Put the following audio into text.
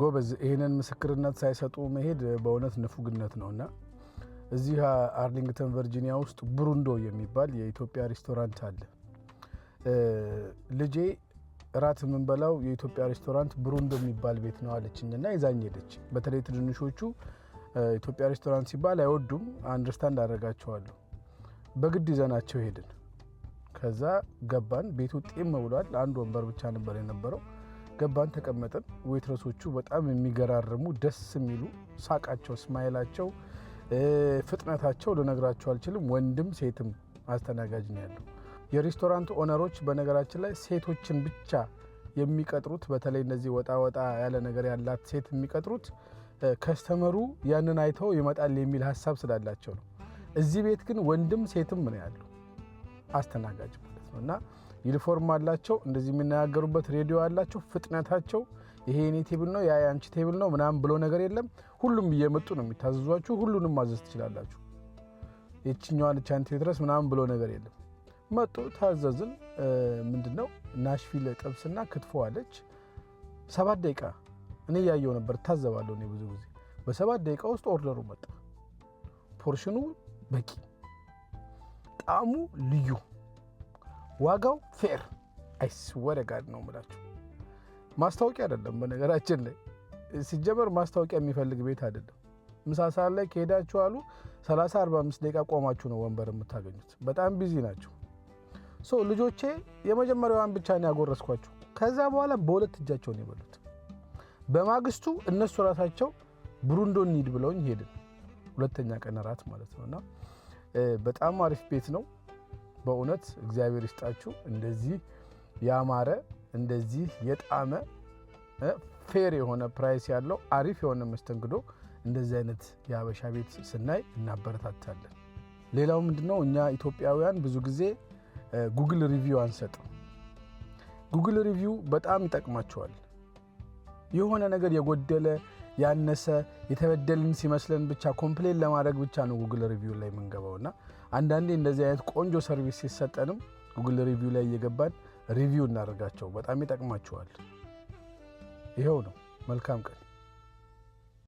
ጎበዝ ይሄንን ምስክርነት ሳይሰጡ መሄድ በእውነት ንፉግነት ነውና እዚህ አርሊንግተን ቨርጂኒያ ውስጥ ብሩንዶ የሚባል የኢትዮጵያ ሬስቶራንት አለ። ልጄ ራት የምንበላው የኢትዮጵያ ሬስቶራንት ብሩንዶ የሚባል ቤት ነው አለችኝና ይዛኝ ሄደች። በተለይ ትንንሾቹ ኢትዮጵያ ሬስቶራንት ሲባል አይወዱም፣ አንደርስታንድ አደረጋቸዋለሁ። በግድ ይዘናቸው ሄድን። ከዛ ገባን። ቤቱ ጤም ብሏል። አንድ ወንበር ብቻ ነበር የነበረው። ገባን፣ ተቀመጥን። ዌትረሶቹ በጣም የሚገራርሙ ደስ የሚሉ ሳቃቸው፣ ስማይላቸው፣ ፍጥነታቸው ልነግራቸው አልችልም። ወንድም ሴትም አስተናጋጅ ነው ያለው። የሬስቶራንት ኦነሮች በነገራችን ላይ ሴቶችን ብቻ የሚቀጥሩት፣ በተለይ እነዚህ ወጣ ወጣ ያለ ነገር ያላት ሴት የሚቀጥሩት ከስተመሩ ያንን አይተው ይመጣል የሚል ሀሳብ ስላላቸው ነው። እዚህ ቤት ግን ወንድም ሴትም ነው ያለው አስተናጋጅ ማለት ነው። እና ዩኒፎርም አላቸው፣ እንደዚህ የሚናገሩበት ሬዲዮ አላቸው። ፍጥነታቸው ይሄ የኔ ቴብል ነው ያ ያንቺ ቴብል ነው ምናምን ብሎ ነገር የለም። ሁሉም እየመጡ ነው የሚታዘዟችሁ። ሁሉንም ማዘዝ ትችላላችሁ። የትኛዋን ቻንት ድረስ ምናምን ብሎ ነገር የለም። መጡ፣ ታዘዝን። ምንድነው ናሽቪል ጥብስና ክትፎ አለች። 7 ደቂቃ እኔ ያየው ነበር፣ ታዘባለሁ እኔ ብዙ ጊዜ። በ7 ደቂቃ ውስጥ ኦርደሩ መጣ። ፖርሽኑ በቂ፣ ጣዕሙ ልዩ፣ ዋጋው ፌር። አይስወር ጋር ነው የምላችሁ። ማስታወቂያ አይደለም በነገራችን ላይ፣ ሲጀመር ማስታወቂያ የሚፈልግ ቤት አይደለም። ምሳ ሰዓት ላይ ከሄዳችሁ አሉ 30-45 ደቂቃ ቆማችሁ ነው ወንበር የምታገኙት። በጣም ቢዚ ናቸው። ልጆቼ የመጀመሪያዋን ብቻ ነው ያጎረስኳቸው። ከዛ በኋላ በሁለት እጃቸው ነው የበሉት። በማግስቱ እነሱ ራሳቸው ብሩንዶ እንሂድ ብለውኝ ሄድን። ሁለተኛ ቀን ራት ማለት ነውና በጣም አሪፍ ቤት ነው በእውነት። እግዚአብሔር ይስጣችሁ። እንደዚህ ያማረ እንደዚህ የጣመ ፌር የሆነ ፕራይስ ያለው አሪፍ የሆነ መስተንግዶ እንደዚህ አይነት የሀበሻ ቤት ስናይ እናበረታታለን። ሌላው ምንድነው እኛ ኢትዮጵያውያን ብዙ ጊዜ ጉግል ሪቪው አንሰጥም። ጉግል ሪቪው በጣም ይጠቅማቸዋል። የሆነ ነገር የጎደለ ያነሰ የተበደልን ሲመስለን ብቻ ኮምፕሌን ለማድረግ ብቻ ነው ጉግል ሪቪው ላይ የምንገባውና አንዳንዴ እንደዚህ አይነት ቆንጆ ሰርቪስ ሲሰጠንም ጉግል ሪቪው ላይ እየገባን ሪቪው እናደርጋቸው። በጣም ይጠቅማቸዋል። ይሄው ነው። መልካም ቀን።